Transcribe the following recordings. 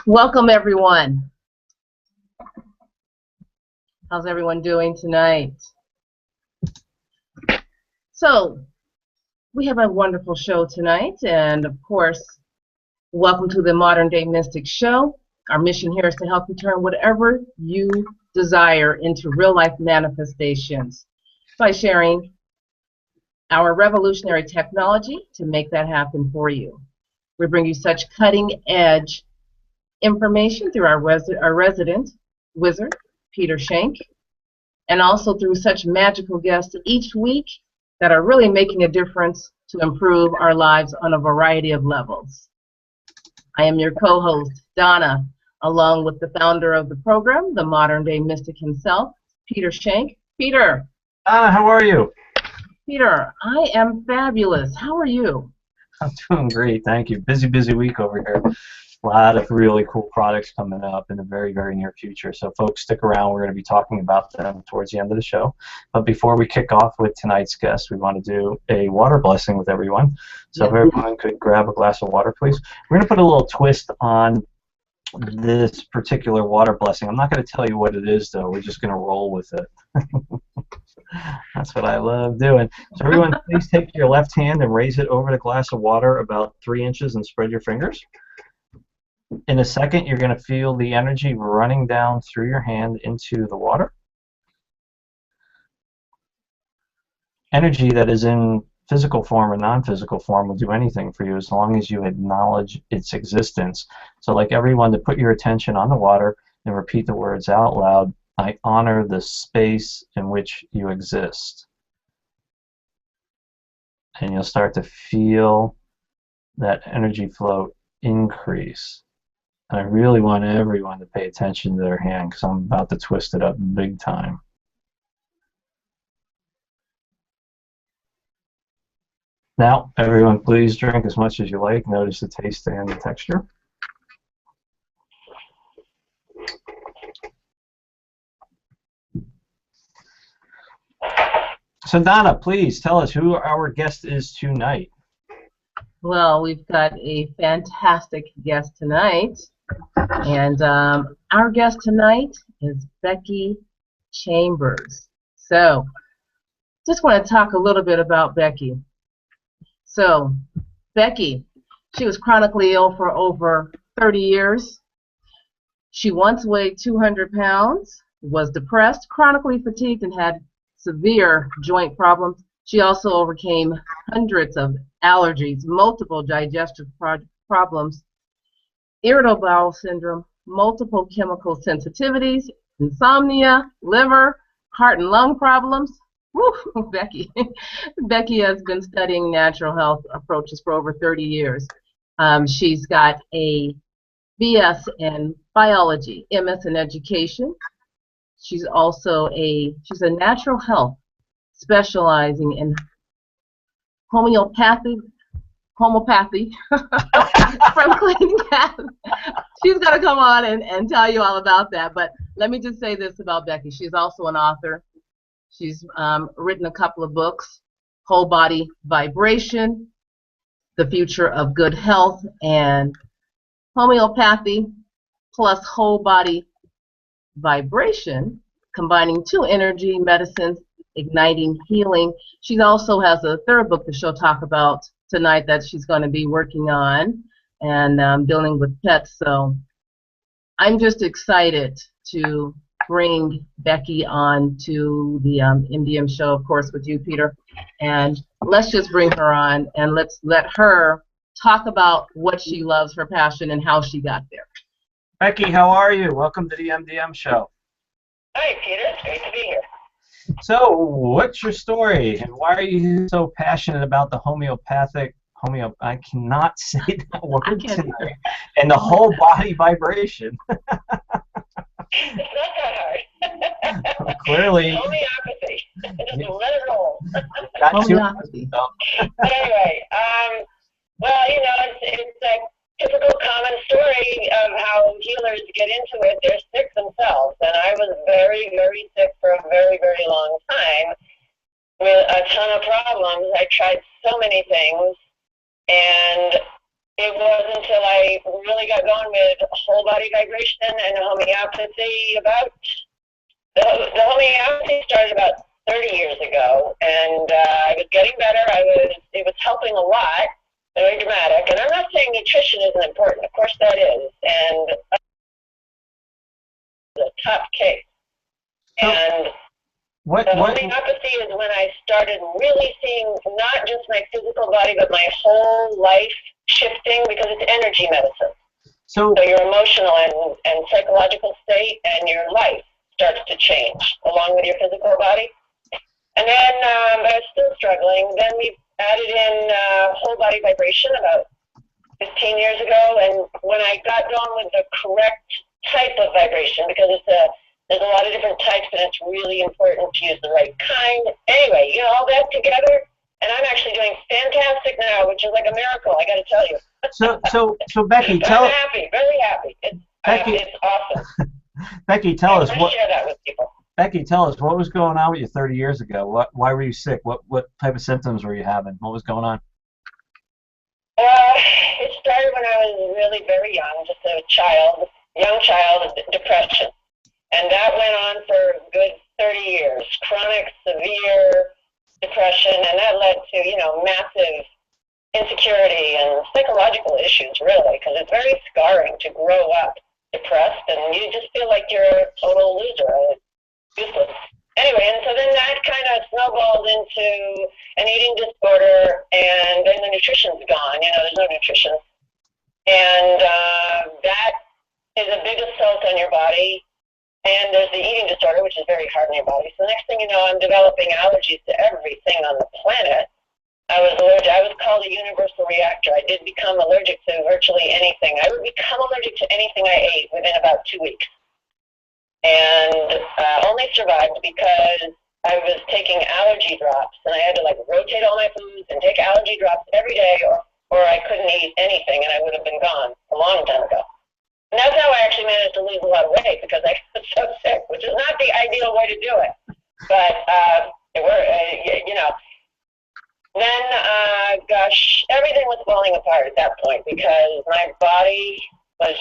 Welcome, everyone. How's everyone doing tonight? So, we have a wonderful show tonight, and of course, welcome to the Modern Day Mystic Show. Our mission here is to help you turn whatever you desire into real-life manifestations by sharing our revolutionary technology to make that happen for you. We bring you such cutting-edge information through our resident wizard, Peter Schenk, and also through such magical guests each week that are really making a difference to improve our lives on a variety of levels. I am your co-host, Donna, along with the founder of the program, the Modern Day Mystic himself, Peter Schenk. Peter. Donna, how are you? Peter, I am fabulous. How are you? I'm doing great, thank you. Busy week over here. A lot of really cool products coming up in the very near future. So folks, stick around. We're going to be talking about them towards the end of the show. But before we kick off with tonight's guest, we want to do a water blessing with everyone. So if everyone could grab a glass of water, please. We're going to put a little twist on this particular water blessing. I'm not going to tell you what it is, though. We're just going to roll with it. That's what I love doing. So everyone, please take your left hand and raise it over the glass of water about 3 inches and spread your fingers. In a second, you're going to feel the energy running down through your hand into the water. Energy that is in physical form or non-physical form will do anything for you as long as you acknowledge its existence. So like everyone, to put your attention on the water and repeat the words out loud. I honor the space in which you exist. And you'll start to feel that energy flow increase. And I really want everyone to pay attention to their hand because I'm about to twist it up big time. Now, everyone, please drink as much as you like. Notice the taste and the texture. So Donna, please tell us who our guest is tonight. Well, we've got a fantastic guest tonight, and our guest tonight is Becky Chambers. So, just want to talk a little bit about Becky. So, Becky, she was chronically ill for over 30 years. She once weighed 200 pounds, was depressed, chronically fatigued, and had severe joint problems. She also overcame hundreds of allergies, multiple digestive problems, irritable bowel syndrome, multiple chemical sensitivities, insomnia, liver, heart and lung problems. Woo, Becky. Becky has been studying natural health approaches for over 30 years. She's got a BS in biology, MS in education. She's also she's a natural health specializing in homeopathy from Clayton. She's going to come on and tell you all about that. But let me just say this about Becky. She's also an author. She's written a couple of books, Whole Body Vibration, The Future of Good Health, and Homeopathy plus Whole Body Vibration, combining two energy medicines, igniting healing. She also has a third book that she'll talk about tonight that she's going to be working on and dealing with pets. So I'm just excited to bring Becky on to the MDM Show, of course, with you, Peter. And let's just bring her on and let's let her talk about what she loves, her passion, and how she got there. Becky, how are you? Welcome to the MDM Show. Hi, Peter. It's great to be here. So, what's your story, and why are you so passionate about the I cannot say that word tonight, and the whole body vibration? It's not that hard. Clearly. Homeopathy. Just let it roll. Homeopathy. But anyway, well, you know, it's a typical common story of how healers get into it. They're sick themselves, and I was very sick for a very long time with a ton of problems. I tried so many things, and it wasn't until I really got going with whole body vibration and homeopathy the homeopathy started about 30 years ago, and I was getting better. It was helping a lot, very dramatic. And I'm not saying nutrition isn't important. Of course that is. And a tough case. And homeopathy is when I started really seeing not just my physical body, but my whole life shifting, because it's energy medicine. So your emotional and psychological state and your life starts to change along with your physical body. And then I was still struggling. Then we added in whole body vibration about 15 years ago. And when I got going with the correct type of vibration, because there's a lot of different types, and it's really important to use the right kind. Anyway, you know, all that together, and I'm actually doing fantastic now, which is like a miracle, I got to tell you. So Becky, I'm happy, very happy. It's awesome. Becky, tell us what. Share that with people. Becky, tell us what was going on with you 30 years ago. Why were you sick? What type of symptoms were you having? What was going on? It started when I was really very young, just a young child, depression. And that went on for a good 30 years, chronic, severe depression, and that led to, you know, massive insecurity and psychological issues, really, because it's very scarring to grow up depressed, and you just feel like you're a total loser, useless. Anyway, and so then that kind of snowballed into an eating disorder, and then the nutrition's gone. You know, there's no nutrition. And that is a big assault on your body. And there's the eating disorder, which is very hard on your body. So the next thing you know, I'm developing allergies to everything on the planet. I was allergic. I was called a universal reactor. I did become allergic to virtually anything. I would become allergic to anything I ate within about 2 weeks. And only survived because I was taking allergy drops, and I had to like rotate all my foods and take allergy drops every day, or I couldn't eat anything, and I would have been gone a long time ago. And that's how I actually managed to lose a lot of weight, because I got so sick, which is not the ideal way to do it. But it worked, you know. Then, gosh, everything was falling apart at that point, because my body was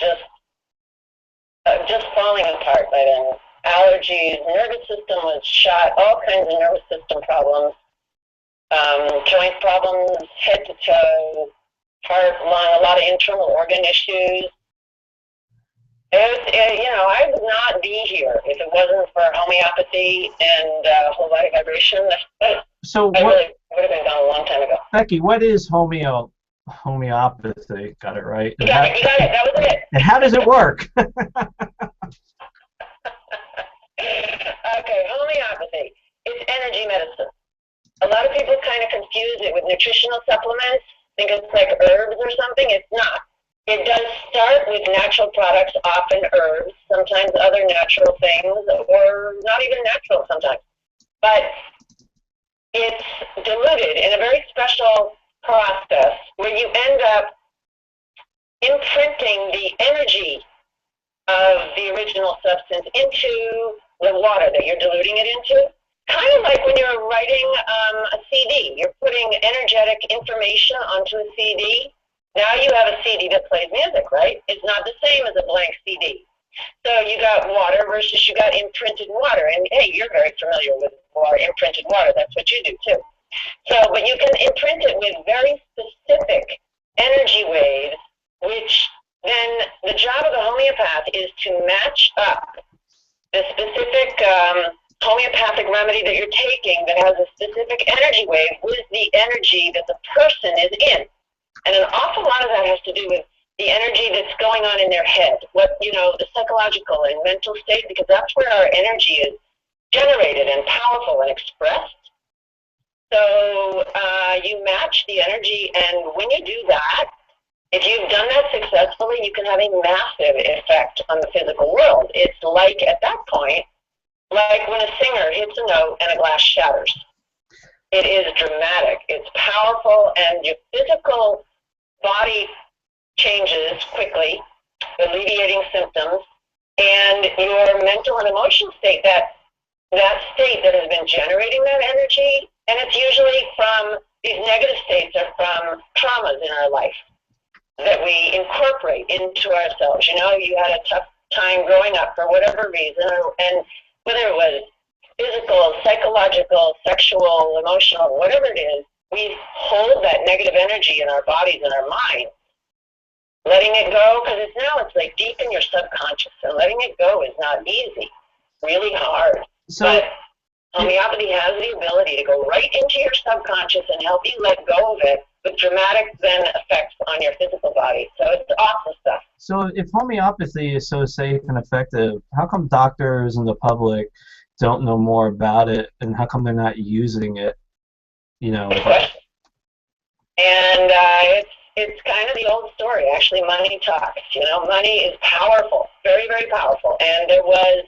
just falling apart by then. Allergies, nervous system was shot, all kinds of nervous system problems, joint problems, head to toe, heart, lung, a lot of internal organ issues. You know, I would not be here if it wasn't for homeopathy and whole body vibration. So I really would have been gone a long time ago. Becky, what is homeopathy? Got it right? You got it. That was it. And how does it work? Okay, homeopathy. It's energy medicine. A lot of people kind of confuse it with nutritional supplements, think it's like herbs or something. It's not. It does start with natural products, often herbs, sometimes other natural things, or not even natural sometimes. But it's diluted in a very special process where you end up imprinting the energy of the original substance into the water that you're diluting it into. Kind of like when you're writing a CD. You're putting energetic information onto a CD. Now you have a CD that plays music, right? It's not the same as a blank CD. So you got water versus you got imprinted water. And hey, you're very familiar with water, imprinted water. That's what you do too. So, but you can imprint it with very specific energy waves, which then the job of the homeopath is to match up the specific homeopathic remedy that you're taking that has a specific energy wave with the energy that the person is in. And an awful lot of that has to do with the energy that's going on in their head, what, you know, the psychological and mental state, because that's where our energy is generated and powerful and expressed. So you match the energy, and when you do that, if you've done that successfully, you can have a massive effect on the physical world. It's like, at that point, like when a singer hits a note and a glass shatters. It is dramatic, it's powerful, and your physical body changes quickly, alleviating symptoms, and your mental and emotional state, that state that has been generating that energy, and it's usually from, these negative states are from traumas in our life. that we incorporate into ourselves. You know, you had a tough time growing up for whatever reason, and whether it was physical, psychological, sexual, emotional, whatever it is, we hold that negative energy in our bodies and our mind. Letting it go, because it's like deep in your subconscious, and letting it go is not easy, really hard. So, but homeopathy has the ability to go right into your subconscious and help you let go of it with dramatic then effects on your physical body. So it's awesome stuff. So if homeopathy is so safe and effective, how come doctors and the public don't know more about it, and how come they're not using it? You know. Good question. And it's kind of the old story. Actually, money talks. You know, money is powerful, very, very powerful. And there was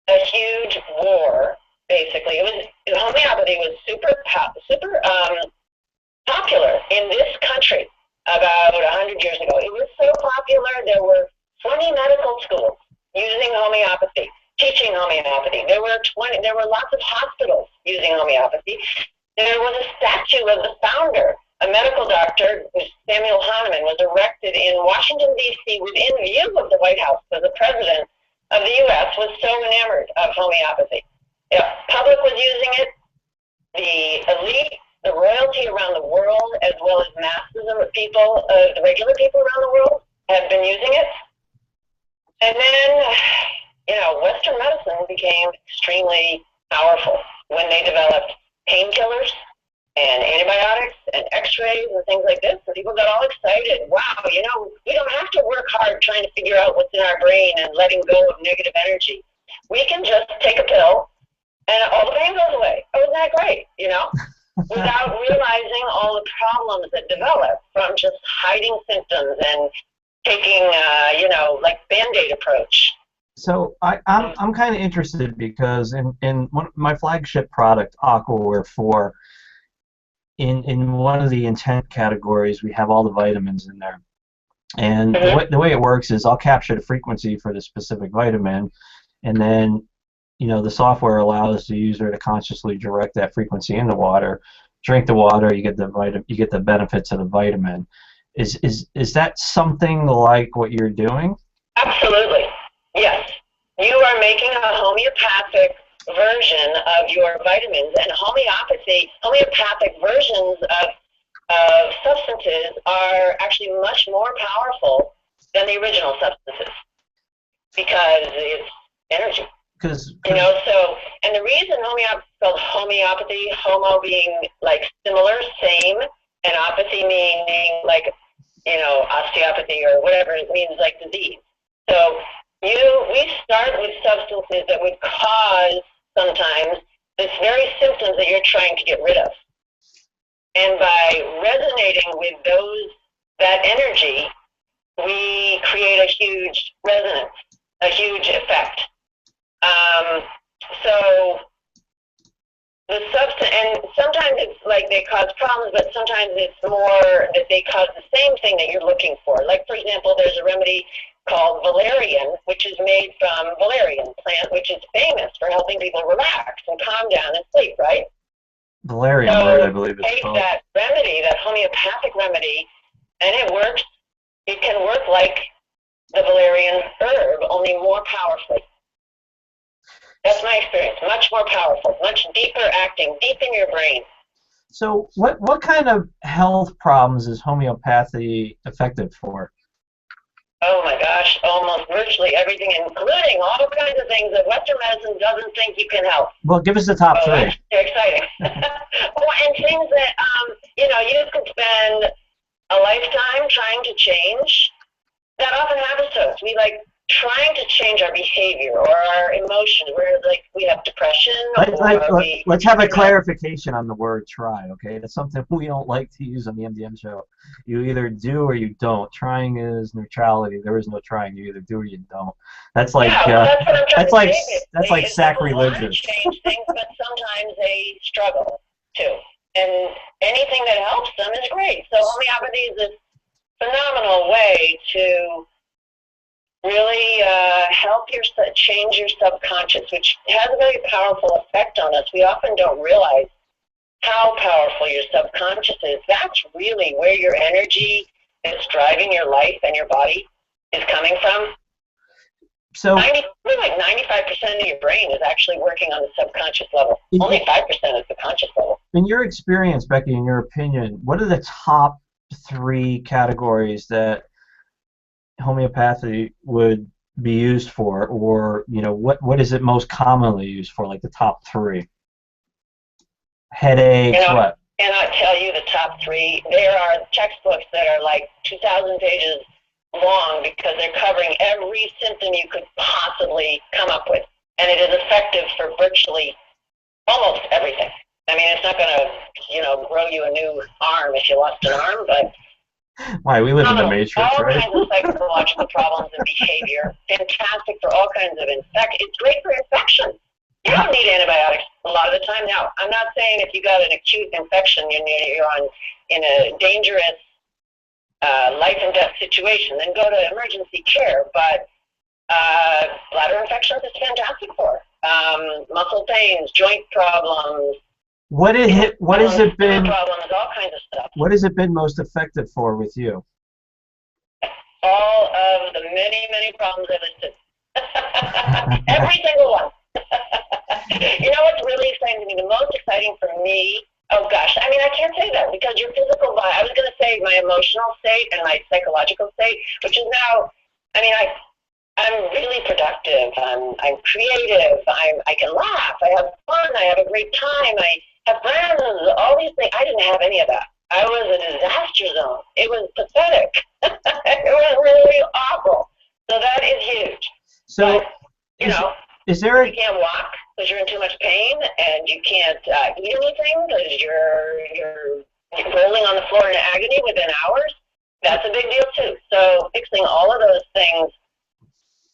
a huge war. Basically, homeopathy was super popular in this country about 100 years ago. It was so popular, there were 20 medical schools using homeopathy, teaching homeopathy. There were lots of hospitals using homeopathy. There was a statue of the founder, a medical doctor, Samuel Hahnemann, was erected in Washington, D.C. within view of the White House, because the president of the U.S. was so enamored of homeopathy. The public was using it, the elite, the royalty around the world, as well as masses of people, the regular people around the world, have been using it. And then, you know, Western medicine became extremely powerful when they developed painkillers and antibiotics and x-rays and things like this. And people got all excited. Wow, you know, we don't have to work hard trying to figure out what's in our brain and letting go of negative energy. We can just take a pill and all the pain goes away. Oh, isn't that great, you know? Without realizing all the problems that develop from just hiding symptoms and taking, you know, like Band-Aid approach. So I'm kind of interested because in my flagship product, AquaWhere 4, in one of the intent categories, we have all the vitamins in there. And the way it works is I'll capture the frequency for the specific vitamin, and then, you know, the software allows the user to consciously direct that frequency in the water. Drink the water, you get the benefits of the vitamin. Is that something like what you're doing? Absolutely, yes. You are making a homeopathic version of your vitamins, and homeopathic versions of substances are actually much more powerful than the original substances because it's energy. You know, so, and the reason homeopathy is called homeopathy, homo being like similar, same, and opathy meaning like, you know, osteopathy or whatever, it means like disease. So we start with substances that would cause sometimes this very symptoms that you're trying to get rid of. And by resonating with that energy, we create a huge resonance, a huge effect. So the substance, and sometimes it's like they cause problems, but sometimes it's more that they cause the same thing that you're looking for. Like, for example, there's a remedy called valerian, which is made from valerian plant, which is famous for helping people relax and calm down and sleep, right? Valerian root, I believe it's called. Take that remedy, that homeopathic remedy, and it works. It can work like the valerian herb, only more powerfully. That's my experience. Much more powerful, much deeper acting, deep in your brain. So what kind of health problems is homeopathy effective for? Oh my gosh, almost virtually everything, including all kinds of things that Western medicine doesn't think you can help. Well, give us the top three. That's exciting. Well, and things that, you know, you could spend a lifetime trying to change. That often happens to us. We like trying to change our behavior or our emotions. Where like we have depression. Let's have a clarification on the word "try." Okay, that's something we don't like to use on the MDM show. You either do or you don't. Trying is neutrality. There is no trying. You either do or you don't. That's like that's like sacrilegious. Change things, but sometimes they struggle too. And anything that helps them is great. So homeopathy is this phenomenal way to really help change your subconscious, which has a very powerful effect on us. We often don't realize how powerful your subconscious is. That's really where your energy that's driving your life and your body is coming from, So, like 95% of your brain is actually working on the subconscious level. Only 5% is the conscious level. in your experience, Becky, in your opinion, what are the top 3 categories that homeopathy would be used for, or what is it most commonly used for, like the top 3? Headaches, what? I cannot tell you the top 3. There are textbooks that are like 2,000 pages long because they're covering every symptom you could possibly come up with, and it is effective for virtually almost everything. I mean, it's not going to, grow you a new arm if you lost an arm, but Why, we live in the Matrix, all right? kinds of psychological problems and behavior. Fantastic for all kinds of It's great for infections. You don't need antibiotics a lot of the time. Now, I'm not saying if you got an acute infection, you're in a dangerous life and death situation, then go to emergency care. But bladder infections is fantastic for. Muscle pains, joint problems. What has it been? Problems, all kinds of stuff. What has it been most effective for with you? All of the many, many problems I listed. Every single one. You know what's really exciting to me? The most exciting for me, oh gosh, I mean, I can't say that because your physical body, I was going to say my emotional state and my psychological state, which is now, I mean, I'm really productive. I'm creative. I can laugh. I have fun. I have a great time. I have friends. All these things. I didn't have any of that. I was a disaster zone. It was pathetic. It was really awful. So that is huge. So, but, is there you can't walk because you're in too much pain, and you can't eat anything because you're rolling on the floor in agony within hours. That's a big deal too. So fixing all of those things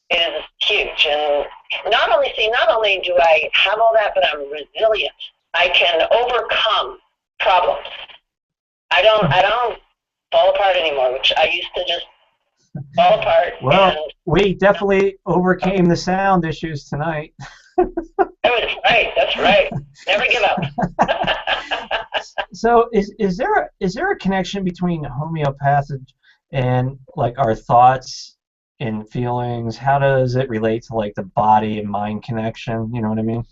is huge. And not only do I have all that, but I'm resilient. I can overcome problems. I don't fall apart anymore, which I used to just fall apart. Well, we definitely overcame the sound issues tonight. That's right. Never give up. So is there a connection between homeopathy and like our thoughts and feelings? How does it relate to like the body and mind connection? You know what I mean?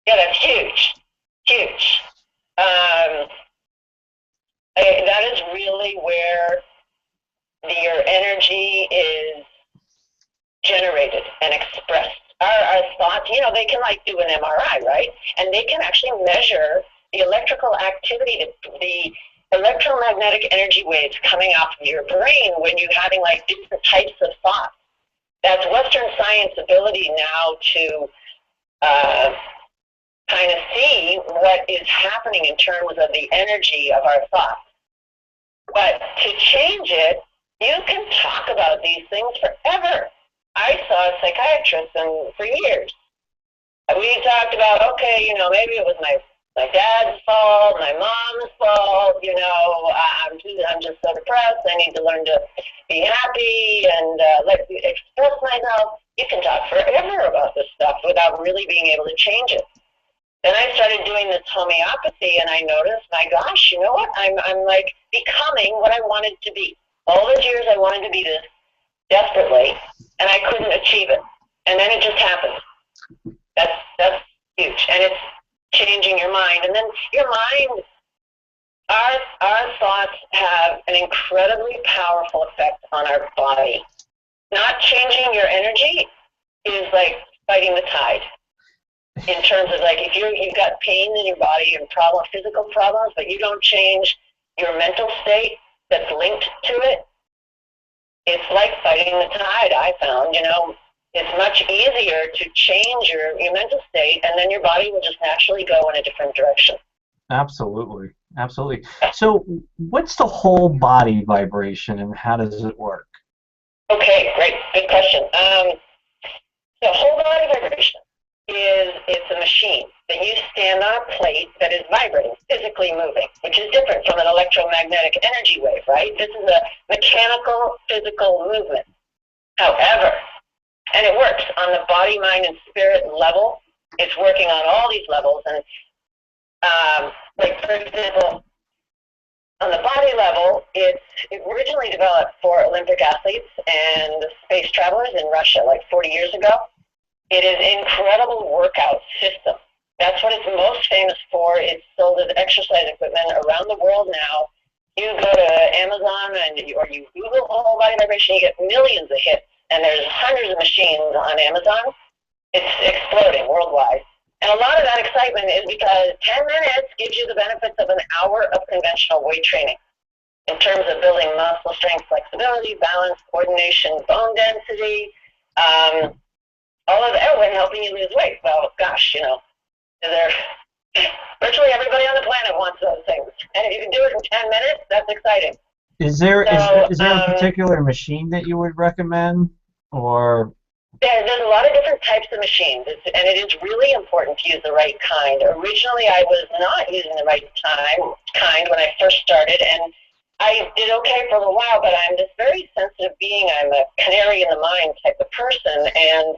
Yeah, that's huge. Huge. That is really where your energy is generated and expressed. Our thoughts, they can like do an MRI, right? And they can actually measure the electrical activity, the electromagnetic energy waves coming off of your brain when you're having like different types of thoughts. That's Western science ability now to kind of see what is happening in terms of the energy of our thoughts. But to change it, you can talk about these things forever. I saw a psychiatrist for years. We talked about, okay, maybe it was my dad's fault, my mom's fault, I'm just so depressed, I need to learn to be happy and let me express myself. You can talk forever about this stuff without really being able to change it. Then I started doing this homeopathy, and I noticed, my gosh, you know what? I'm like becoming what I wanted to be. All those years I wanted to be this desperately, and I couldn't achieve it. And then it just happened. That's huge. And it's changing your mind. And then your mind, our thoughts have an incredibly powerful effect on our body. Not changing your energy is like fighting the tide. In terms of like if you've got pain in your body and physical problems, but you don't change your mental state that's linked to it, it's like fighting the tide. I found, it's much easier to change your mental state, and then your body will just naturally go in a different direction. Absolutely. So what's the whole body vibration, and how does it work? Okay, great. Good question. The whole body vibration it's a machine that you stand on a plate that is vibrating, physically moving, which is different from an electromagnetic energy wave, right? This is a mechanical, physical movement. However, and it works on the body, mind, and spirit level. It's working on all these levels. And like, for example, on the body level, it originally developed for Olympic athletes and space travelers in Russia like 40 years ago. It is an incredible workout system. That's what it's most famous for. It's sold as exercise equipment around the world now. You go to Amazon or you Google whole body vibration, you get millions of hits, and there's hundreds of machines on Amazon. It's exploding worldwide. And a lot of that excitement is because 10 minutes gives you the benefits of an hour of conventional weight training in terms of building muscle strength, flexibility, balance, coordination, bone density, all of that, and helping you lose weight. Well, gosh, virtually everybody on the planet wants those things. And if you can do it in 10 minutes, that's exciting. Is there a particular machine that you would recommend, or? There's a lot of different types of machines, and it is really important to use the right kind. Originally, I was not using the right kind when I first started, and I did okay for a little while, but I'm this very sensitive being. I'm a canary in the mine type of person, and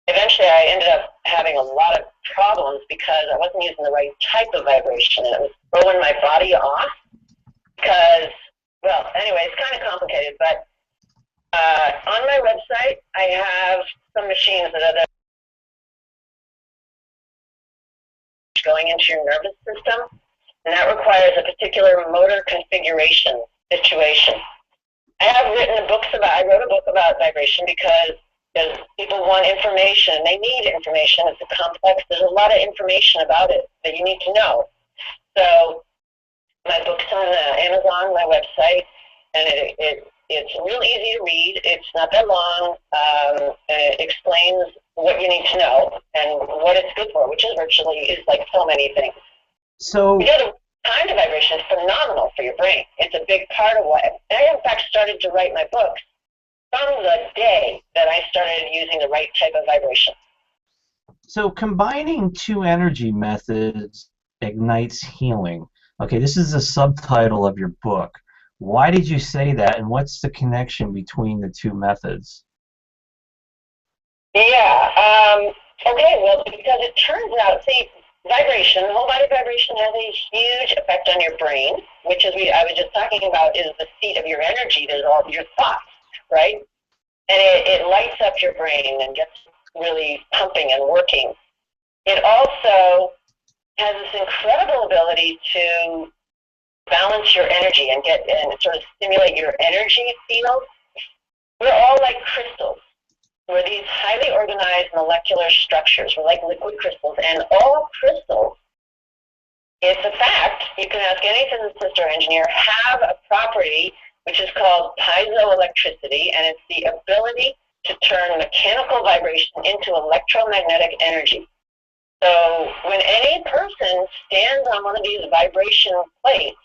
eventually I ended up having a lot of problems because I wasn't using the right type of vibration, and it was throwing my body off because, well, anyway, it's kind of complicated, but on my website, I have some machines that are going into your nervous system, and that requires a particular motor configuration situation. I wrote a book about vibration because people want information. They need information. It's a complex. There's a lot of information about it that you need to know. So my book's on Amazon, my website, and it's real easy to read. It's not that long. And it explains what you need to know and what it's good for, which is like so many things. So the kind of vibration is phenomenal for your brain. It's a big part of what I, in fact, started to write my books from the day that I started using the right type of vibration. So combining two energy methods ignites healing. Okay, this is the subtitle of your book. Why did you say that, and what's the connection between the two methods? Yeah, okay, well, because it turns out, vibration, whole body vibration has a huge effect on your brain, which is I was just talking about is the seat of your energy. There's all your thoughts, right? And it lights up your brain and gets really pumping and working. It also has this incredible ability to balance your energy and sort of stimulate your energy field. We're all like crystals. We're these highly organized molecular structures. We're like liquid crystals, and all crystals, it's a fact, you can ask any physicist or engineer, have a property which is called piezoelectricity, and it's the ability to turn mechanical vibration into electromagnetic energy. So when any person stands on one of these vibration plates,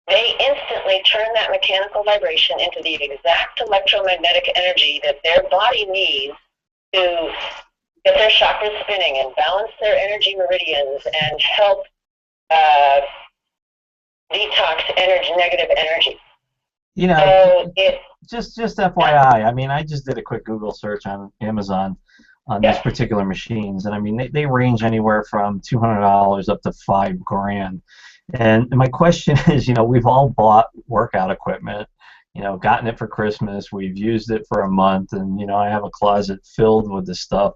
they instantly turn that mechanical vibration into the exact electromagnetic energy that their body needs to get their chakras spinning and balance their energy meridians and help detox negative energy. Just FYI, I mean, I just did a quick Google search on Amazon on these particular machines, and I mean, they range anywhere from $200 up to $5,000. And my question is, we've all bought workout equipment, gotten it for Christmas, we've used it for a month, and, I have a closet filled with this stuff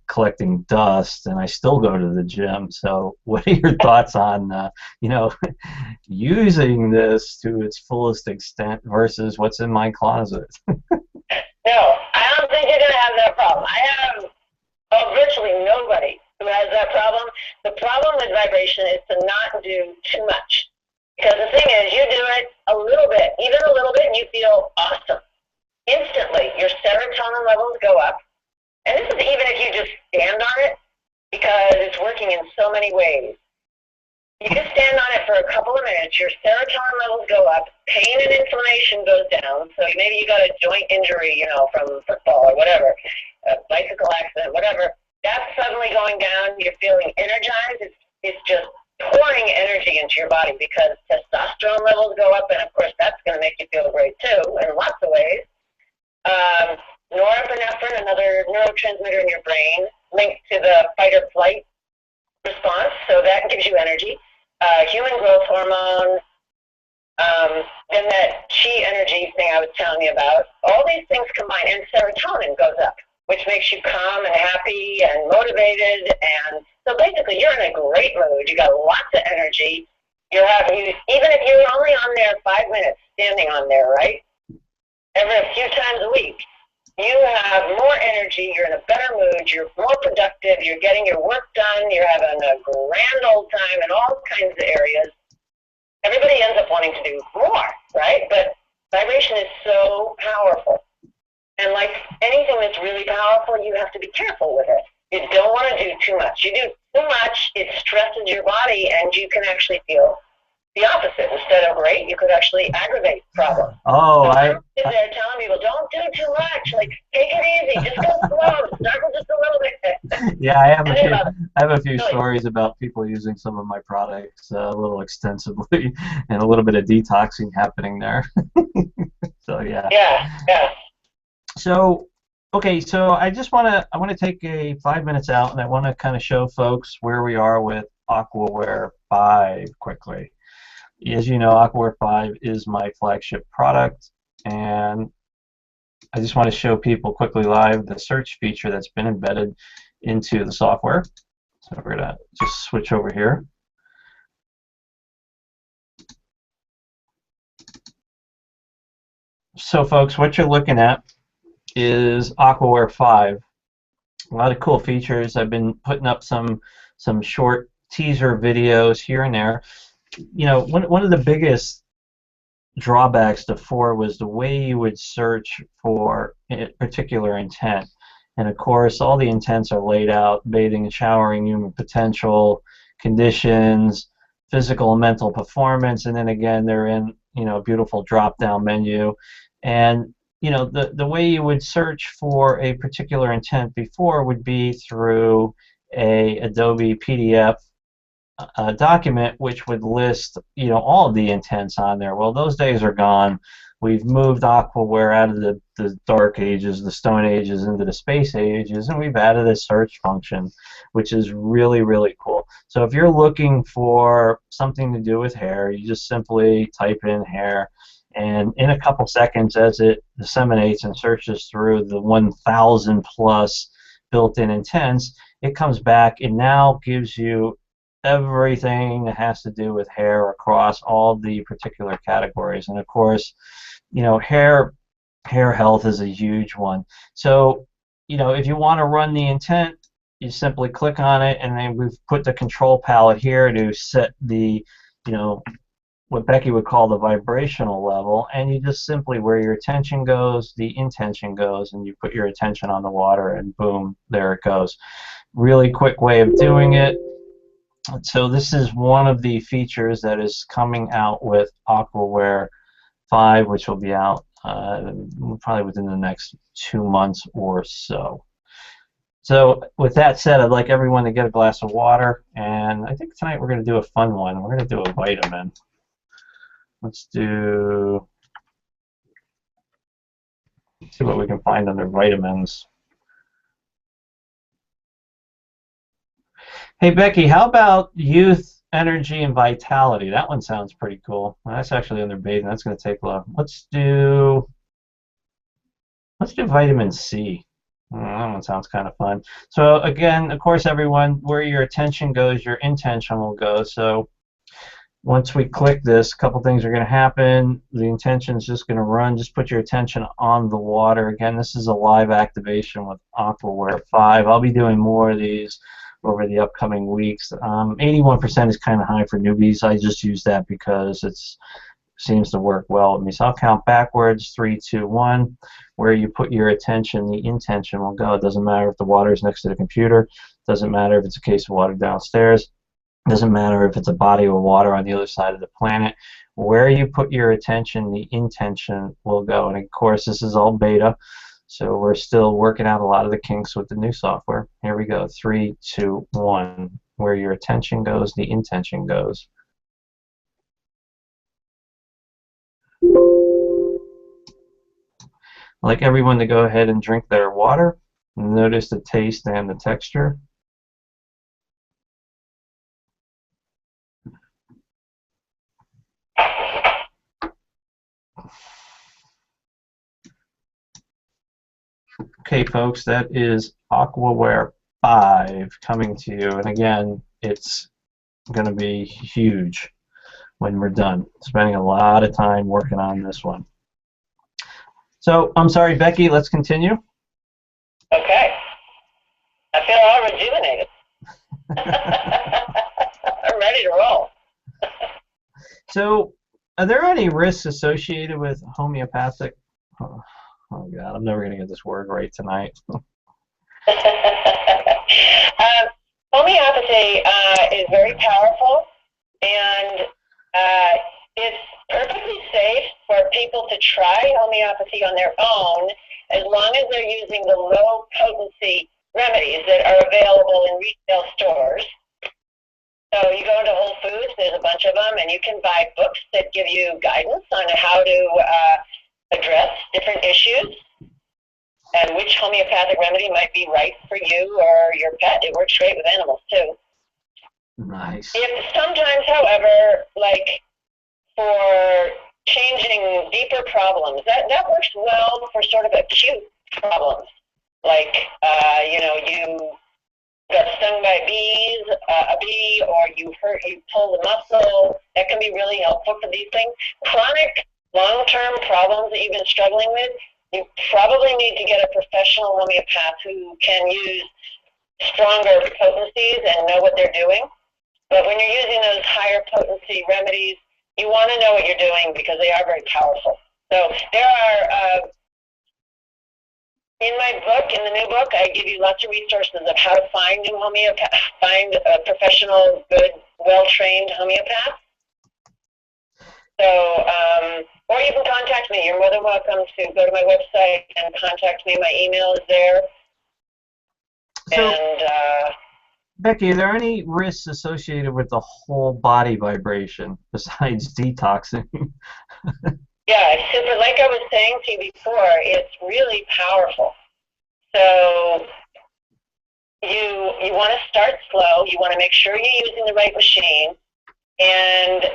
collecting dust, and I still go to the gym. So what are your thoughts on, using this to its fullest extent versus what's in my closet? No, I don't think you're going to have that problem. I have virtually nobody who has that problem. The problem with vibration is to not do too much. Because the thing is, you do it a little bit, even a little bit, and you feel awesome. Instantly, your serotonin levels go up. And this is even if you just stand on it, because it's working in so many ways. You just stand on it for a couple of minutes, your serotonin levels go up, pain and inflammation goes down. So maybe you got a joint injury, from football or whatever, a bicycle accident, whatever. That's suddenly going down. You're feeling energized. It's just pouring energy into your body because testosterone levels go up, and of course that's going to make you feel great too in lots of ways. Norepinephrine, another neurotransmitter in your brain, linked to the fight or flight response, so that gives you energy. Human growth hormone, then that chi energy thing I was telling you about, all these things combine, and serotonin goes up, which makes you calm and happy and motivated. And so basically, you're in a great mood. You got lots of energy. Even if you're only on there 5 minutes, standing on there, right? Every a few times a week, you have more energy. You're in a better mood. You're more productive. You're getting your work done. You're having a grand old time in all kinds of areas. Everybody ends up wanting to do more, right? But vibration is so powerful. And like anything that's really powerful, you have to be careful with it. You don't want to do too much. You do too much, it stresses your body, and you can actually feel the opposite. Instead of great, you could actually aggravate problems. Oh, so I'm sitting there telling people, don't do too much. Like, take it easy. Just go slow. Start with just a little bit. Yeah, I have a few stories about people using some of my products a little extensively, and a little bit of detoxing happening there. So yeah. Yeah. So, okay, so I want to take a 5 minutes out, and I want to kind of show folks where we are with AquaWhere 5 quickly. As you know, AquaWhere 5 is my flagship product, and I just want to show people quickly live the search feature that's been embedded into the software. So we're going to just switch over here. So folks, what you're looking at is AquaWhere 5. A lot of cool features. I've been putting up some short teaser videos here and there. You know, one of the biggest drawbacks to 4 was the way you would search for a particular intent. And of course, all the intents are laid out: bathing and showering, human potential, conditions, physical and mental performance, and then again, they're in, you know, a beautiful drop-down menu. And you know, the way you would search for a particular intent before would be through a Adobe PDF document, which would list, you know, all of the intents on there. Well, those days are gone. We've moved AquaWhere out of the dark ages, the stone ages, into the space ages, and we've added a search function, which is really, really cool. So if you're looking for something to do with hair, you just simply type in hair, and in a couple seconds, as it disseminates and searches through the 1,000 plus built-in intents, it comes back and now gives you everything that has to do with hair across all the particular categories. And of course, you know, hair health is a huge one. So, you know, if you want to run the intent, you simply click on it, and then we've put the control palette here to set the, you know, what Becky would call the vibrational level, and you just simply, where your attention goes, the intention goes, and you put your attention on the water, and boom, there it goes. Really quick way of doing it. So this is one of the features that is coming out with AquaWhere 5, which will be out probably within the next 2 months or so. So with that said, I'd like everyone to get a glass of water, and I think tonight we're going to do a fun one. We're going to do a vitamin. Let's see what we can find under vitamins. Hey Becky, how about youth, energy, and vitality? That one sounds pretty cool. Well, that's actually under bathing. That's going to take a lot. Let's do vitamin C. That one sounds kind of fun. So again, of course, everyone, where your attention goes, your intention will go. So once we click this, a couple things are going to happen. The intention is just going to run. Just put your attention on the water. Again, this is a live activation with AquaWhere 5. I'll be doing more of these over the upcoming weeks. 81% is kind of high for newbies. I just use that because it seems to work well with me. So I'll count backwards, 3, 2, 1. Where you put your attention, the intention will go. It doesn't matter if the water is next to the computer. It doesn't matter if it's a case of water downstairs. Doesn't matter if it's a body of water on the other side of the planet. Where you put your attention, the intention will go. And of course, this is all beta, so we're still working out a lot of the kinks with the new software. Here we go. 3, 2, 1. Where your attention goes, the intention goes. I'd like everyone to go ahead and drink their water. Notice the taste and the texture. Okay, folks, that is AquaWhere 5 coming to you. And again, it's going to be huge when we're done. Spending a lot of time working on this one. So, I'm sorry, Becky, let's continue. Okay. I feel all rejuvenated. I'm ready to roll. So, are there any risks associated with homeopathic? Oh, God, I'm never going to get this word right tonight. Homeopathy is very powerful, and it's perfectly safe for people to try homeopathy on their own as long as they're using the low potency remedies that are available in retail stores. So you go into Whole Foods, there's a bunch of them, and you can buy books that give you guidance on how to address different issues and which homeopathic remedy might be right for you or your pet. It works great with animals too. Nice. If sometimes, however, like for changing deeper problems, that works well for sort of acute problems, like you got stung by bees, a bee, or you pulled a muscle. That can be really helpful for these things. Chronic, long-term problems that you've been struggling with, you probably need to get a professional homeopath who can use stronger potencies and know what they're doing. But when you're using those higher potency remedies, you want to know what you're doing because they are very powerful. So there are, in my book, in the new book, I give you lots of resources of how to find new find a professional, good, well-trained homeopath. So, or you can contact me. You're more than welcome to go to my website and contact me. My email is there. So, and Becky, are there any risks associated with the whole body vibration besides detoxing? yeah, it's super. Like I was saying to you before, it's really powerful. So you want to start slow. You want to make sure you're using the right machine, and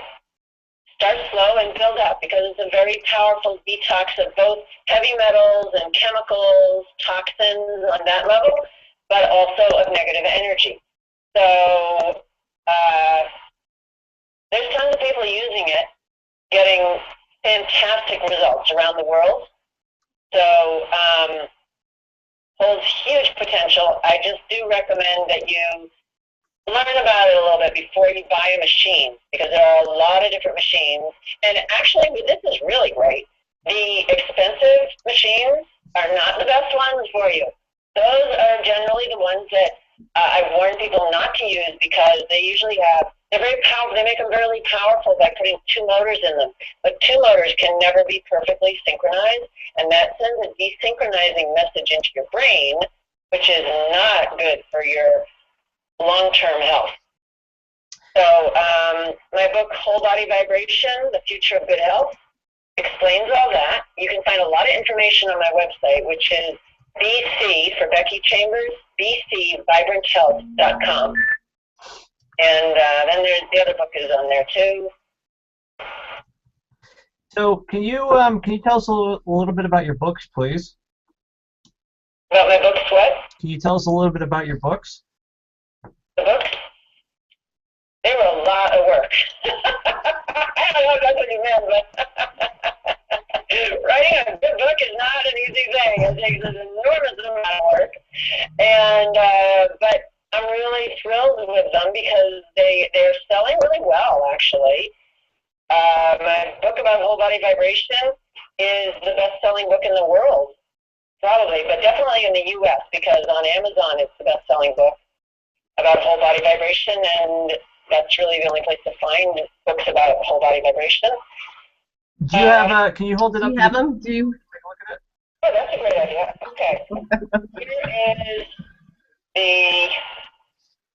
start slow and build up because it's a very powerful detox of both heavy metals and chemicals, toxins on that level, but also of negative energy. So there's tons of people using it, getting fantastic results around the world. So holds huge potential. I just do recommend that you learn about it a little bit before you buy a machine because there are a lot of different machines. And actually, this is really great. The expensive machines are not the best ones for you. Those are generally the ones that I warn people not to use because they usually they're very powerful. They make them really powerful by putting 2 motors in them. But 2 motors can never be perfectly synchronized, and that sends a desynchronizing message into your brain, which is not good for your long-term health. So my book, Whole Body Vibration, The Future of Good Health, explains all that. You can find a lot of information on my website, which is BC for Becky Chambers, bcvibranthealth.com. And then there's the other book is on there too. So can you tell us a little bit about your books, please? About my books, what? Can you tell us a little bit about your books? The books? They were a lot of work. I don't know if that's what you meant, but writing a good book is not an easy thing. It takes an enormous amount of work. And but I'm really thrilled with them because they're selling really well, actually. My book about whole body vibration is the best-selling book in the world, probably, but definitely in the U.S. because on Amazon it's the best-selling book about whole body vibration, and that's really the only place to find books about whole body vibration. Do you have can you hold it up? Do you have them? Do you? Oh, that's a great idea. Okay. Here is the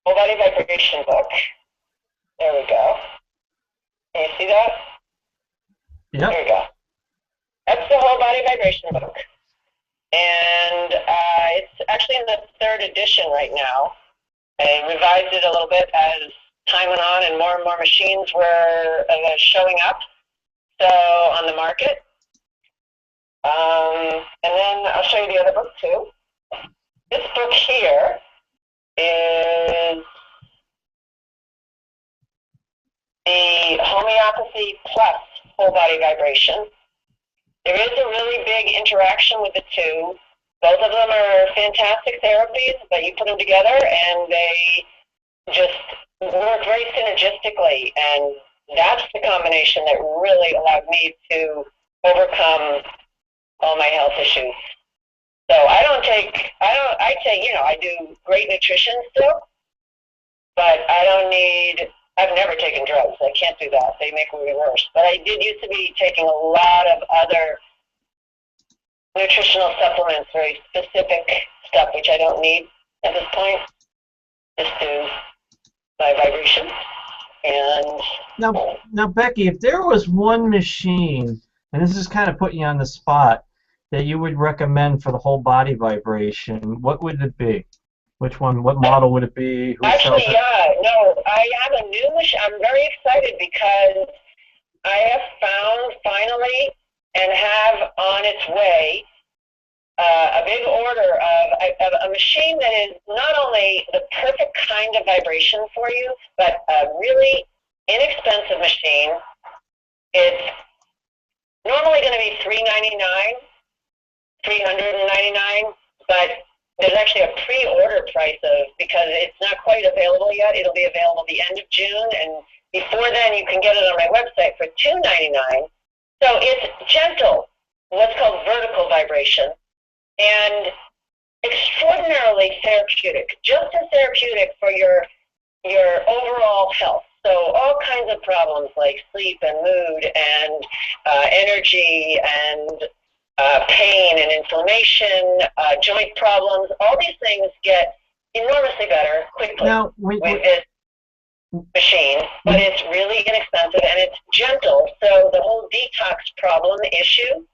whole body vibration book. There we go. Can you see that? Yep. There we go. That's the whole body vibration book. And it's actually in the 3rd edition right now. I revised it a little bit as time went on and more machines were showing up on the market. And then I'll show you the other book too. This book here is the Homeopathy Plus Whole Body Vibration. There is a really big interaction with the two. Both of them are fantastic therapies, but you put them together and they just work very synergistically. And that's the combination that really allowed me to overcome all my health issues. So I take, I do great nutrition still, but I've never taken drugs. I can't do that. They make me worse. But I did used to be taking a lot of other nutritional supplements, very specific stuff, which I don't need at this point, just to my vibration. And now, Becky, if there was one machine, and this is kind of putting you on the spot, that you would recommend for the whole body vibration, what would it be? Which one? What model would it be? Actually, I have a new machine. I'm very excited because I have found finally and have on its way a big order of a machine that is not only the perfect kind of vibration for you, but a really inexpensive machine. It's normally going to be $399, but there's actually a pre-order price because it's not quite available yet. It'll be available the end of June, and before then you can get it on my website for $299. So it's gentle, what's called vertical vibration, and extraordinarily therapeutic, just as therapeutic for your overall health. So all kinds of problems like sleep and mood and energy and pain and inflammation, joint problems, all these things get enormously better quickly with this machine, but it's really inexpensive and it's gentle. So the whole detox problem issue,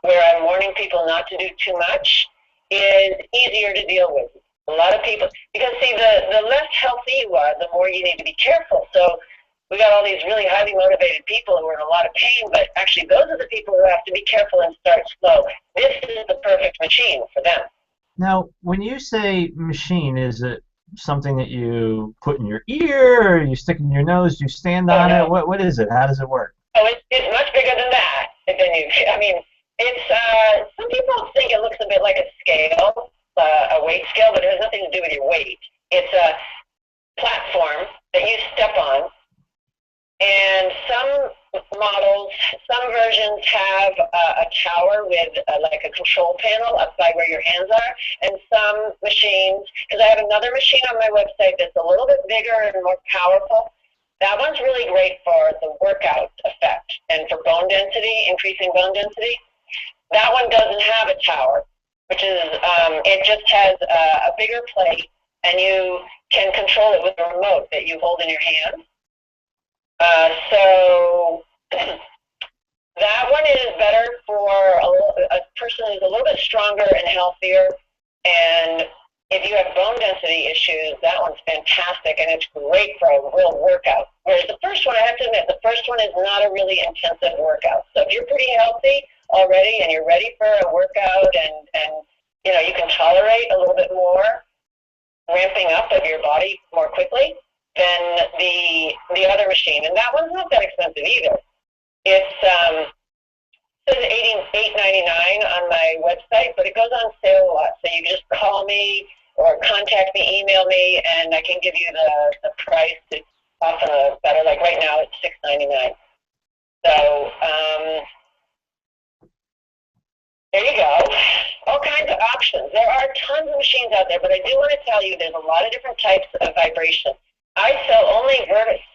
where I'm warning people not to do too much, is easier to deal with. A lot of people, because see, the less healthy you are, the more you need to be careful. So we got all these really highly motivated people who are in a lot of pain, but actually those are the people who have to be careful and start slow. This is the perfect machine for them. Now, when you say machine, is it something that you put in your ear, or you stick in your nose, you stand on it? What is it? How does it work? Oh, it's much bigger than that. Some people think it looks a bit like a scale, a weight scale, but it has nothing to do with your weight. It's a platform that you step on, and some versions have a tower with like a control panel up by where your hands are, and some machines, because I have another machine on my website that's a little bit bigger and more powerful. That one's really great for the workout effect and for bone density, increasing bone density. That one doesn't have a tower, which is, it just has a bigger plate, and you can control it with a remote that you hold in your hand. So that one is better for a person who's a little bit stronger and healthier, and if you have bone density issues, that one's fantastic, and it's great for a real workout. Whereas the first one, I have to admit, the first one is not a really intensive workout. So if you're pretty healthy already and you're ready for a workout and you can tolerate a little bit more ramping up of your body more quickly, then the other machine, and that one's not that expensive either. It's it says $8.99 on my website, but it goes on sale a lot. So you can just call me or contact me, email me, and I can give you the price. It's often better. Like right now, it's $6.99. So there you go. All kinds of options. There are tons of machines out there, but I do want to tell you there's a lot of different types of vibration. I sell only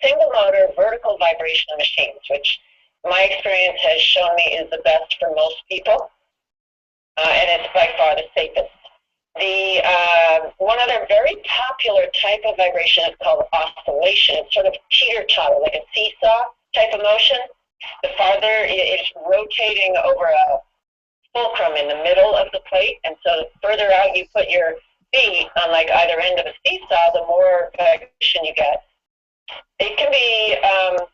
single motor vertical vibration machines, which my experience has shown me is the best for most people, and it's by far the safest. One other very popular type of vibration is called oscillation. It's sort of teeter-totter, like a seesaw type of motion. The farther it's rotating over a fulcrum in the middle of the plate, and so the further out you put your feet on like either end of a seesaw, the more vibration you get. It can be,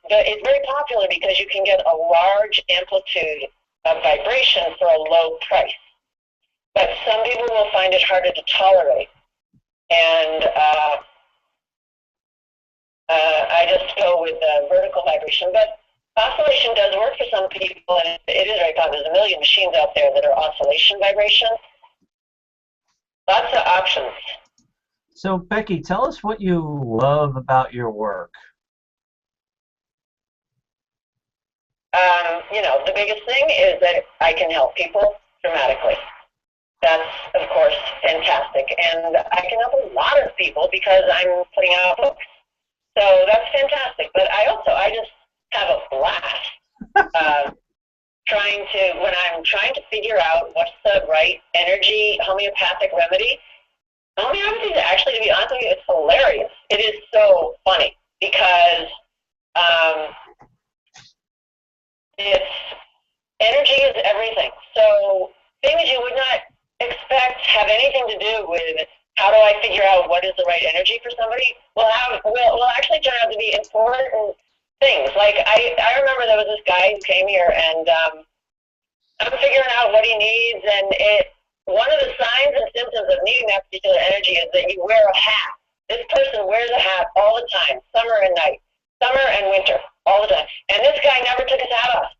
it's very popular because you can get a large amplitude vibration for a low price. But some people will find it harder to tolerate. And I just go with vertical vibration. But oscillation does work for some people, and it is very popular. There's a million machines out there that are oscillation vibration. Lots of options. So, Becky, tell us what you love about your work. You know, the biggest thing is that I can help people dramatically. That's, of course, fantastic. And I can help a lot of people because I'm putting out books. So that's fantastic. But I just have a blast when I'm trying to figure out what's the right energy homeopathic remedy. Homeopathy is actually, to be honest with you, it's hilarious. It is so funny because energy is everything. So things you would not expect have anything to do with how do I figure out what is the right energy for somebody will actually turn out to be important things. Like I remember there was this guy who came here, and I'm figuring out what he needs, and one of the signs and symptoms of needing that particular energy is that you wear a hat. This person wears a hat all the time, summer and night, summer and winter, all the time. And this guy never took his hat off.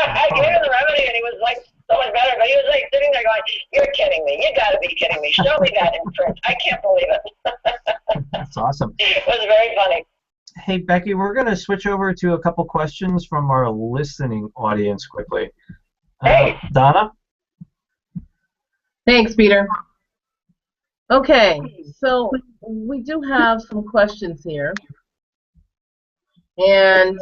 I gave him the remedy, and he was like so much better, but he was like sitting there going, "You're kidding me. You got to be kidding me. Show me that in print. I can't believe it." That's awesome. It was very funny. Hey, Becky, we're going to switch over to a couple questions from our listening audience quickly. Hey. Donna? Thanks, Peter. Okay, so we do have some questions here. And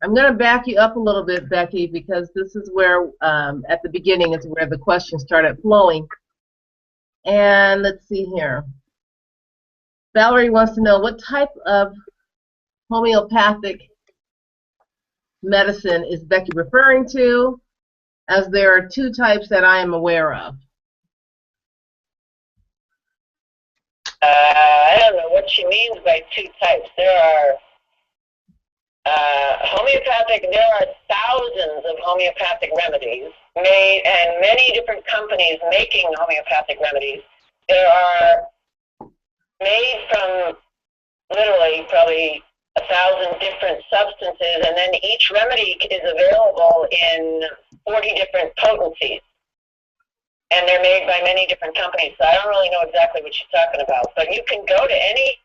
I'm going to back you up a little bit, Becky, because this is where, at the beginning, is where the questions started flowing. And let's see here. Valerie wants to know what type of homeopathic medicine is Becky referring to, as there are two types that I am aware of. I don't know what she means by two types. There are there are thousands of homeopathic remedies made, and many different companies making homeopathic remedies. There are made from literally probably 1,000 different substances, and then each remedy is available in 40 different potencies. And they're made by many different companies, so I don't really know exactly what she's talking about. But you can go to any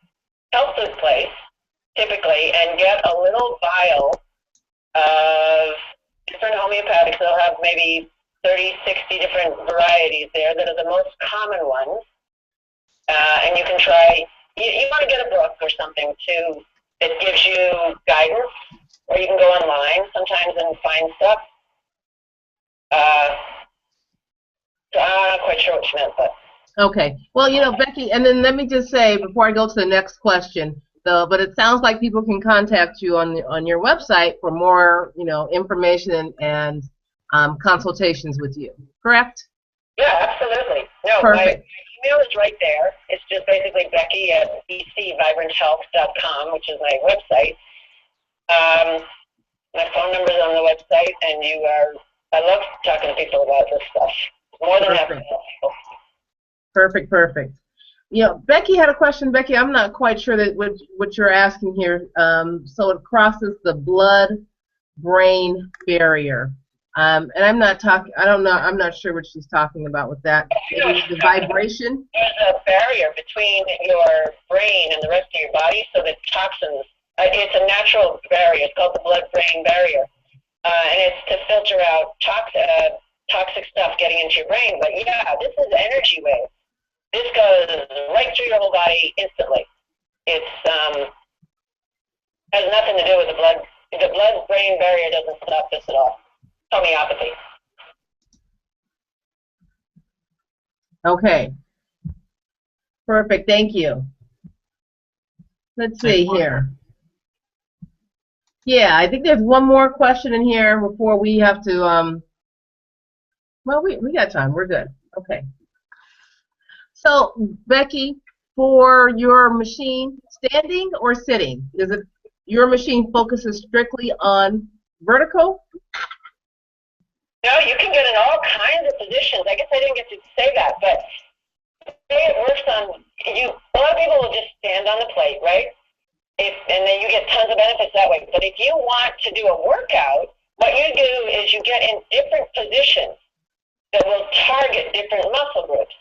health food place, typically, and get a little vial of different homeopathics. They'll have maybe 30, 60 different varieties there that are the most common ones. And you can try, you want to get a book or something too that gives you guidance, or you can go online sometimes and find stuff. So I'm not quite sure what she meant, but. Okay. Well, you know, Becky, and then let me just say before I go to the next question, but it sounds like people can contact you on your website for more, you know, information and consultations with you. Correct? Yeah, absolutely. No, Perfect. my email is right there. It's just basically Becky at bcvibranthealth.com, which is my website. My phone number is on the website, and I love talking to people about this stuff. More than happy to help people. Perfect, perfect. You know, Becky had a question. Becky, I'm not quite sure that what you're asking here. So it crosses the blood-brain barrier. And I'm not talking, I don't know, I'm not sure what she's talking about with that. The vibration? There's a barrier between your brain and the rest of your body, so that toxins, it's a natural barrier. It's called the blood-brain barrier. And it's to filter out toxic stuff getting into your brain. But yeah, this is energy wave. This goes right through your whole body instantly. It's has nothing to do with the blood. The blood-brain barrier doesn't stop this at all. Homeopathy. Okay. Perfect. Thank you. Let's see here. Yeah, I think there's one more question in here before we have to. Well, we got time. We're good. Okay. So, Becky, for your machine, standing or sitting? Is it your machine focuses strictly on vertical? No, you can get in all kinds of positions. I guess I didn't get to say that, but it works on you. A lot of people will just stand on the plate, right? And then you get tons of benefits that way. But if you want to do a workout, what you do is you get in different positions that will target different muscle groups.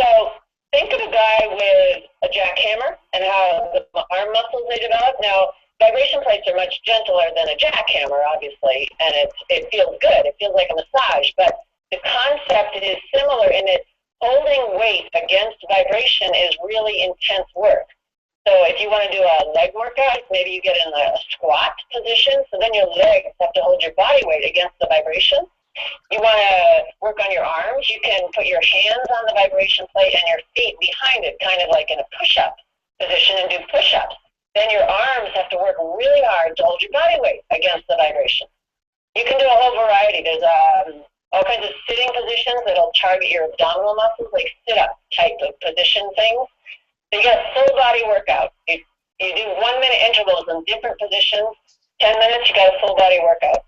So think of a guy with a jackhammer and how the arm muscles they develop. Now, vibration plates are much gentler than a jackhammer, obviously, and it feels good. It feels like a massage. But the concept is similar in that holding weight against vibration is really intense work. So if you want to do a leg workout, maybe you get in a squat position, so then your legs have to hold your body weight against the vibration. You want to work on your arms, you can put your hands on the vibration plate and your feet behind it, kind of like in a push-up position, and do push-ups. Then your arms have to work really hard to hold your body weight against the vibration. You can do a whole variety. There's all kinds of sitting positions that'll target your abdominal muscles, like sit-up type of position things. So you got a full body workout. You do 1 minute intervals in different positions. 10 minutes, you got a full body workout.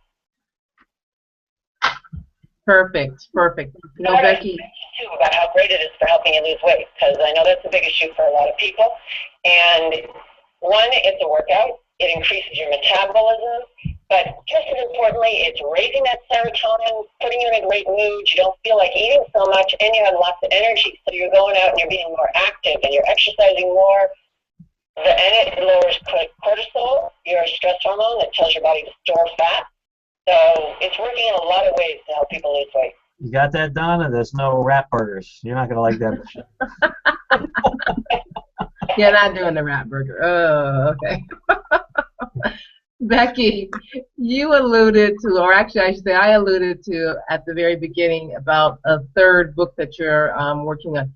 Perfect, perfect. You know, Becky, too, about how great it is for helping you lose weight, because I know that's a big issue for a lot of people. And one, it's a workout. It increases your metabolism. But just as importantly, it's raising that serotonin, putting you in a great mood. You don't feel like eating so much, and you have lots of energy. So you're going out and you're being more active, and you're exercising more. And it lowers cortisol, your stress hormone that tells your body to store fat. So it's working in a lot of ways to help people lose weight. You got that, Donna? There's no wrap burgers. You're not going to like that. you're not doing the rat burger. Oh, okay. Becky, you alluded to, or actually I should say I alluded to at the very beginning about a third book that you're working on.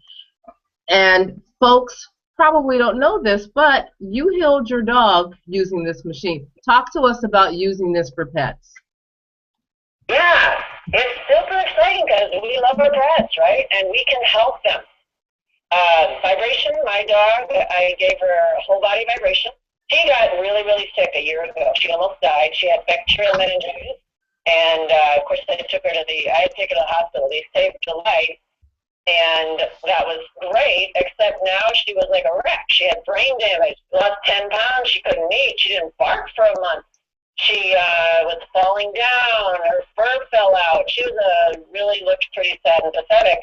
And folks probably don't know this, but you healed your dog using this machine. Talk to us about using this for pets. Yeah, it's super exciting because we love our pets, right? And we can help them. Vibration, my dog, I gave her a whole body vibration. She got really, really sick a year ago. She almost died. She had bacterial meningitis. And, of course, I had to take her to the hospital. They saved her life. And that was great, except now she was like a wreck. She had brain damage, lost 10 pounds. She couldn't eat. She didn't bark for a month. She was falling down. Her fur fell out. She really looked pretty sad and pathetic.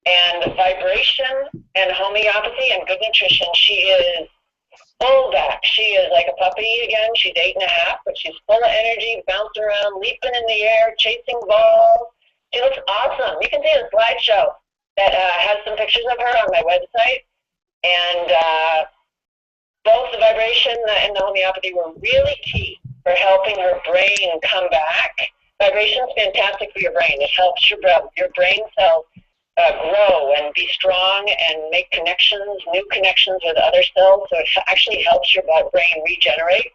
And vibration and homeopathy and good nutrition, she is full back. She is like a puppy again. She's 8.5, but she's full of energy, bouncing around, leaping in the air, chasing balls. She looks awesome. You can see a slideshow that has some pictures of her on my website. And both the vibration and the homeopathy were really key for helping her brain come back. Vibration is fantastic for your brain. It helps your brain cells grow and be strong and make connections, new connections with other cells. So it actually helps your brain regenerate.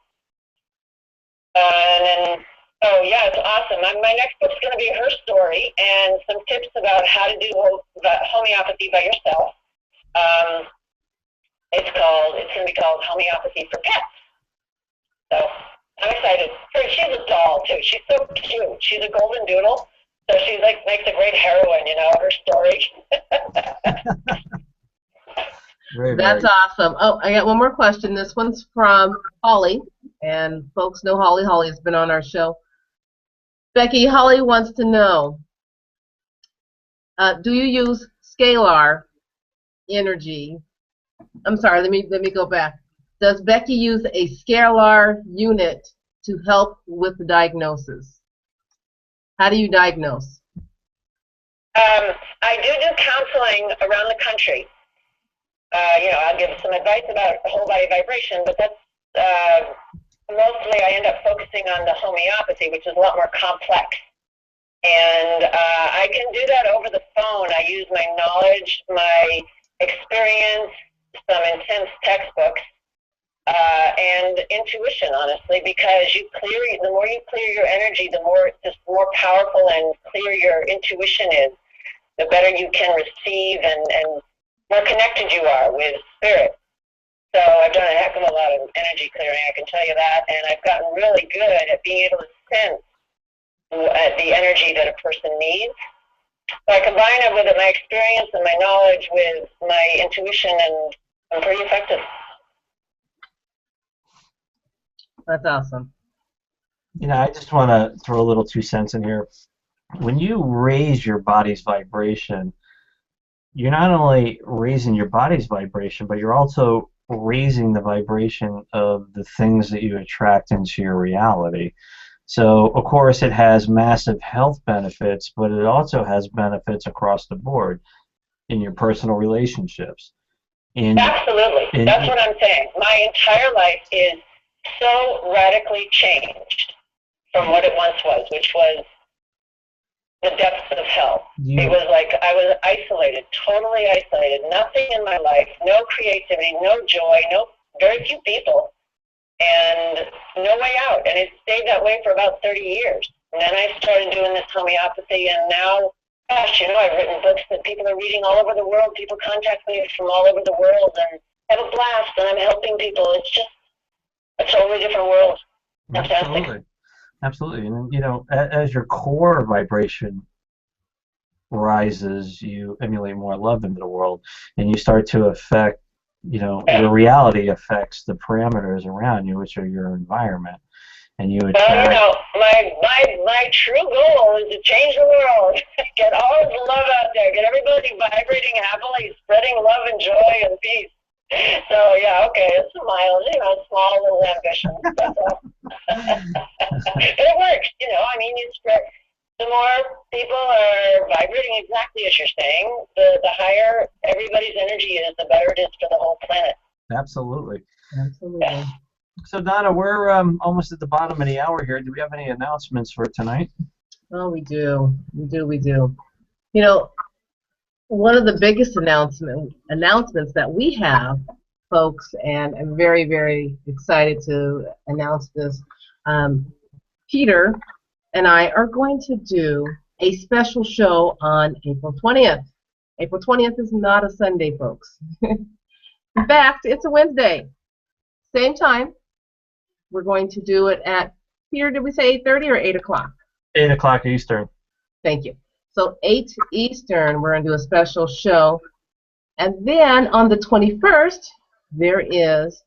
And then, oh yeah, it's awesome. My next book's going to be her story and some tips about how to do homeopathy by yourself. It's going to be called Homeopathy for Pets. So I'm excited. She's a doll too. She's so cute. She's a golden doodle. So she's like makes a great heroine, you know, her story. That's awesome. Oh, I got one more question. This one's from Holly, and folks know Holly. Holly has been on our show. Becky, Holly wants to know, do you use scalar energy? I'm sorry, let me go back. Does Becky use a scalar unit to help with the diagnosis? How do you diagnose? I do counseling around the country. I'll give some advice about whole body vibration, but that's mostly I end up focusing on the homeopathy, which is a lot more complex. And I can do that over the phone. I use my knowledge, my experience, some intense textbooks, and intuition, honestly, because the more you clear your energy, the more powerful and clear your intuition is, the better you can receive and more connected you are with spirit. So I've done a heck of a lot of energy clearing, I can tell you that, and I've gotten really good at being able to sense the energy that a person needs. So I combine it with my experience and my knowledge with my intuition, and I'm pretty effective. That's awesome. You know, I just want to throw a little 2 cents in here. When you raise your body's vibration, you're not only raising your body's vibration, but you're also raising the vibration of the things that you attract into your reality. So, of course, it has massive health benefits, but it also has benefits across the board in your personal relationships. Absolutely. That's what I'm saying. My entire life is so radically changed from what it once was, which was the depths of hell. It was like I was isolated, totally isolated, nothing in my life, no creativity, no joy, very few people, and no way out. And it stayed that way for about 30 years. And then I started doing this homeopathy, and now, gosh, I've written books that people are reading all over the world. People contact me from all over the world and have a blast, and I'm helping people. It's just a totally different world. Fantastic. Absolutely. And, as your core vibration rises, you emulate more love into the world, and you start to affect, your reality affects the parameters around you, which are your environment. And you attract... my true goal is to change the world, get all the love out there, get everybody vibrating happily, spreading love and joy and peace. So, yeah, okay, it's a mild, small little ambition. But it works, you spread. The more people are vibrating exactly as you're saying, the higher everybody's energy is, the better it is for the whole planet. Absolutely. Absolutely. So, Donna, we're almost at the bottom of the hour here. Do we have any announcements for tonight? Oh, we do. We do. One of the biggest announcements that we have, folks, and I'm very, very excited to announce this, Peter and I are going to do a special show on April 20th. April 20th is not a Sunday, folks. In fact, it's a Wednesday. Same time. We're going to do it at, Peter, did we say 8:30 or 8 o'clock? 8 o'clock Eastern. Thank you. So 8 Eastern, we're going to do a special show. And then on the 21st, there is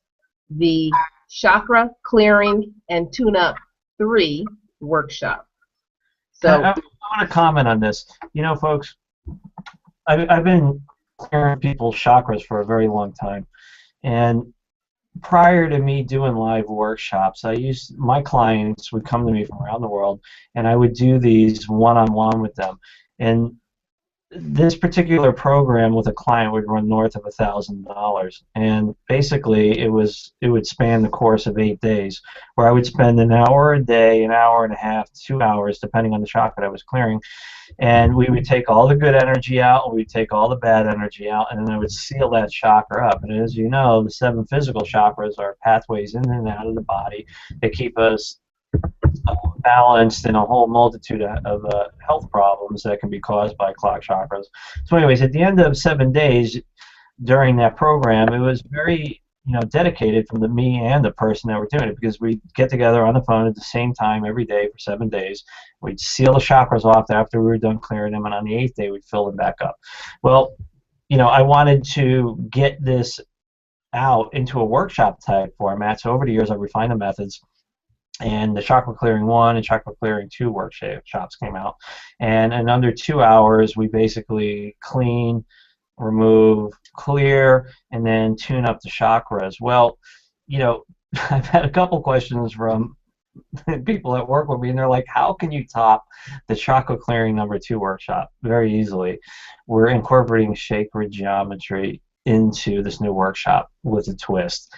the Chakra Clearing and Tune-Up 3 workshop. So I want to comment on this. Folks, I've been clearing people's chakras for a very long time. And prior to me doing live workshops, my clients would come to me from around the world, and I would do these one-on-one with them. And this particular program with a client would run north of $1,000, and basically it would span the course of 8 days, where I would spend an hour a day, an hour and a half, 2 hours, depending on the chakra I was clearing, and we would take all the good energy out, and we'd take all the bad energy out, and then I would seal that chakra up. And as you know, the 7 physical chakras are pathways in and out of the body. They keep us balanced in a whole multitude of health problems that can be caused by clogged chakras. So anyways, at the end of 7 days during that program, it was very dedicated from me and the person that were doing it, because we'd get together on the phone at the same time every day for 7 days. We'd seal the chakras off after we were done clearing them, and on the 8th day we'd fill them back up. Well, I wanted to get this out into a workshop type format, so over the years I've refined the methods. And the Chakra Clearing 1 and Chakra Clearing 2 workshops came out. And in under 2 hours, we basically clean, remove, clear, and then tune up the chakras. Well, I've had a couple questions from people that work with me, and they're like, how can you top the Chakra Clearing number 2 workshop? Very easily. We're incorporating sacred geometry into this new workshop with a twist.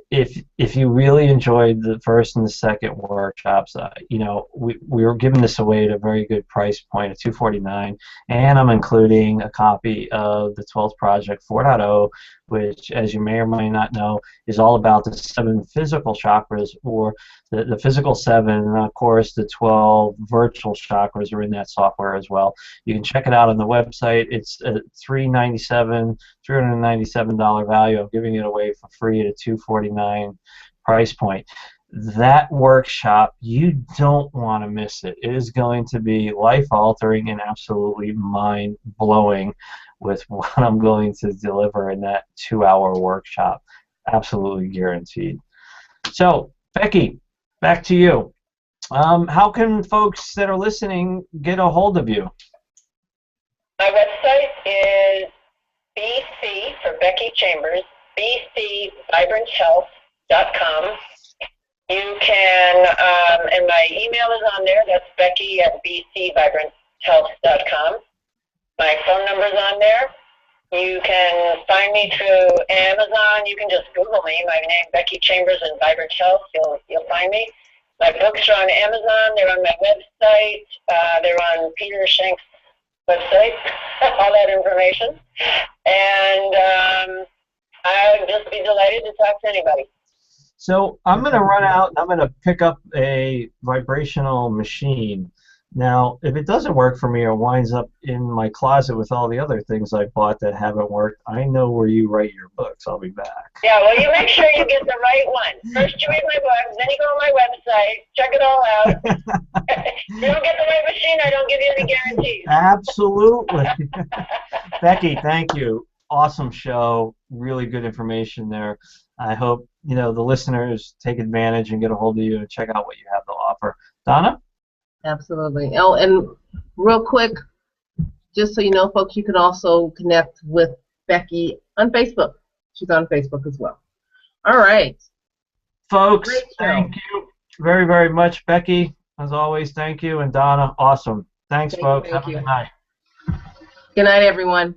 If you really enjoyed the first and the second workshops, we were giving this away at a very good price point of $249, and I'm including a copy of the 12th Project 4.0, which, as you may or may not know, is all about the 7 physical chakras, or the physical 7, and of course the 12 virtual chakras are in that software as well. You can check it out on the website. It's a $397 value. I'm giving it away for free at a $249 price point. that workshop, you don't want to miss it. It is going to be life-altering and absolutely mind-blowing with what I'm going to deliver in that 2-hour workshop. Absolutely guaranteed. So, Becky, back to you. How can folks that are listening get a hold of you? My website is BC for Becky Chambers, bcvibranthealth.com. You can, and my email is on there. That's Becky at bcvibranthealth.com. My phone number's on there. You can find me through Amazon. You can just Google me. My name, Becky Chambers and Vibrant Health. You'll find me. My books are on Amazon. They're on my website. They're on Peter Schenk's website. All that information. And I would just be delighted to talk to anybody. So I'm going to run out and I'm going to pick up a vibrational machine. Now, if it doesn't work for me or winds up in my closet with all the other things I bought that haven't worked, I know where you write your books. I'll be back. Yeah, well, you make sure you get the right one. First you read my book, then you go on my website, check it all out. If you don't get the right machine, I don't give you any guarantees. Absolutely. Becky, thank you. Awesome show. Really good information there. I hope the listeners take advantage and get a hold of you and check out what you have to offer. Donna? Absolutely. Oh, and real quick, just so you know, folks, you can also connect with Becky on Facebook. She's on Facebook as well. All right. Folks, thank you very, very much. Becky, as always, thank you. And Donna, awesome. Thanks, folks. Have a good night. Good night, everyone.